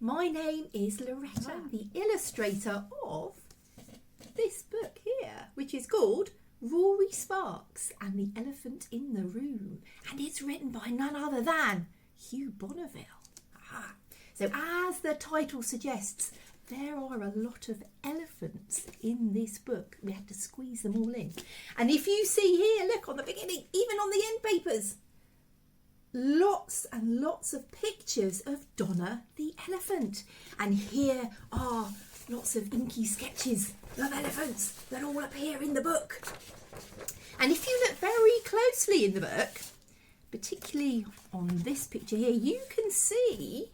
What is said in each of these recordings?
my name is Loretta. I'm the illustrator of this book here, which is called Rory Sparkes and the Elephant in the Room. And it's written by none other than Hugh Bonneville. Aha. So as the title suggests, there are a lot of elephants in this book. We had to squeeze them all in. And if you see here, look on the beginning, even on the end papers, lots and lots of pictures of Donna the elephant. And here are lots of inky sketches of elephants that all appear in the book. And if you look very closely in the book, particularly on this picture here, you can see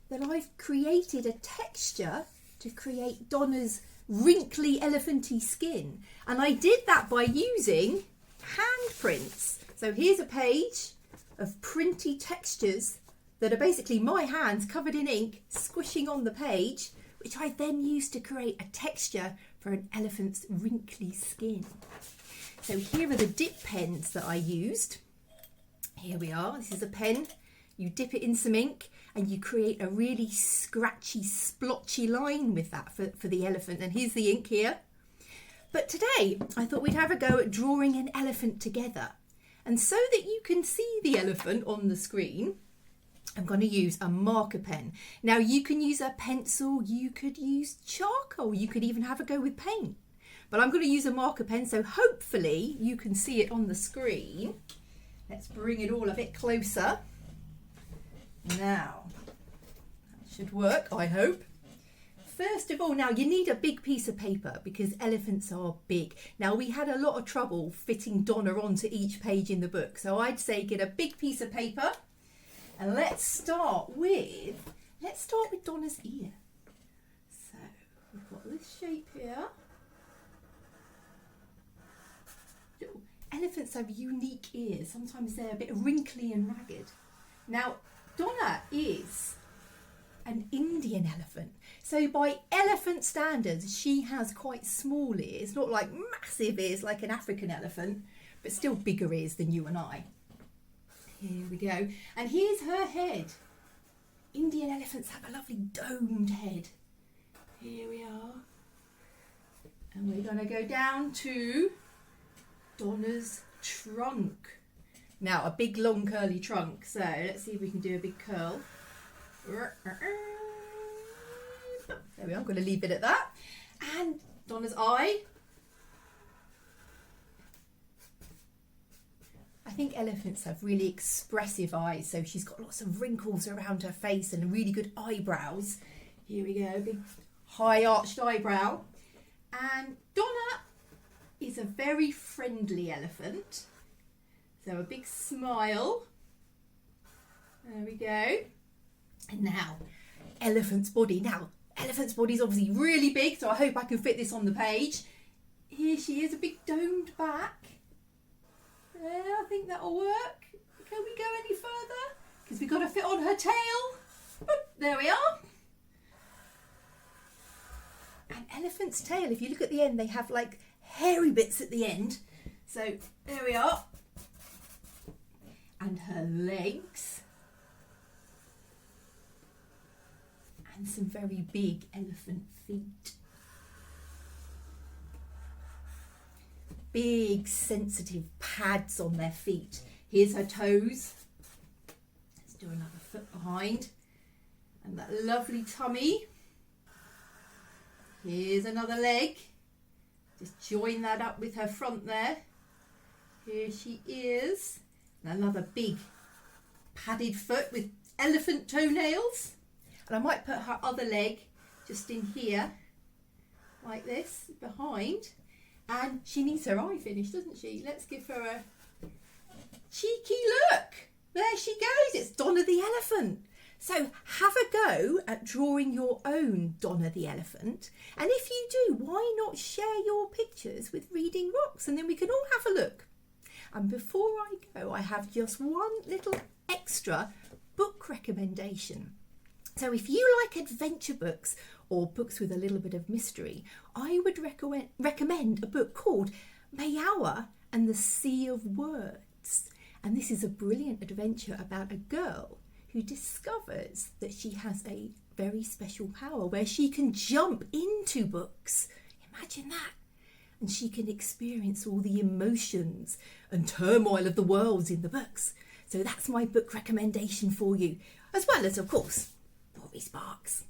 that I've created a texture to create Donna's wrinkly elephanty skin. And I did that by using handprints. So here's a page of printy textures that are basically my hands covered in ink squishing on the page, which I then used to create a texture for an elephant's wrinkly skin. So here are the dip pens that I used. Here we are. This is a pen. You dip it in some ink and you create a really scratchy, splotchy line with that for the elephant. And here's the ink here. But today I thought we'd have a go at drawing an elephant together. And so that you can see the elephant on the screen, I'm going to use a marker pen. Now you can use a pencil, you could use charcoal, you could even have a go with paint. But I'm going to use a marker pen, so hopefully you can see it on the screen. Let's bring it all a bit closer. Now, that should work, I hope. First of all, now you need a big piece of paper because elephants are big. Now we had a lot of trouble fitting Donna onto each page in the book. So I'd say get a big piece of paper and let's start with Donna's ear. So we've got this shape here. Ooh, elephants have unique ears. Sometimes they're a bit wrinkly and ragged. Now Donna is an Indian elephant. So by elephant standards, she has quite small ears, not like massive ears like an African elephant, but still bigger ears than you and I. Here we go. And here's her head. Indian elephants have a lovely domed head. Here we are. And we're going to go down to Donna's trunk. Now, a big, long, curly trunk. So let's see if we can do a big curl. There we are, I'm going to leave it at that. And Donna's eye. I think elephants have really expressive eyes, so she's got lots of wrinkles around her face and really good eyebrows. Here we go, big high arched eyebrow. And Donna is a very friendly elephant. So a big smile. There we go. And now, elephant's body. Now, elephant's body is obviously really big, so I hope I can fit this on the page. Here she is, a big domed back. There, I think that'll work. Can we go any further? Because we've got to fit on her tail. Boop, there we are. An elephant's tail, if you look at the end, they have like hairy bits at the end. So there we are. And her legs. And some very big elephant feet. Big sensitive pads on their feet. Here's her toes. Let's do another foot behind. And that lovely tummy. Here's another leg. Just join that up with her front there. Here she is. And another big padded foot with elephant toenails. And I might put her other leg just in here, like this, behind. And she needs her eye finished, doesn't she? Let's give her a cheeky look. There she goes. It's Donna the elephant. So have a go at drawing your own Donna the elephant. And if you do, why not share your pictures with Reading Rocks? And then we can all have a look. And before I go, I have just one little extra book recommendation. So if you like adventure books or books with a little bit of mystery, I would recommend a book called Mayawa and the Sea of Words. And this is a brilliant adventure about a girl who discovers that she has a very special power where she can jump into books. Imagine that. And she can experience all the emotions and turmoil of the worlds in the books. So that's my book recommendation for you, as well as, of course, Rory Sparkes.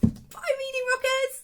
Bye, Reading Rockers!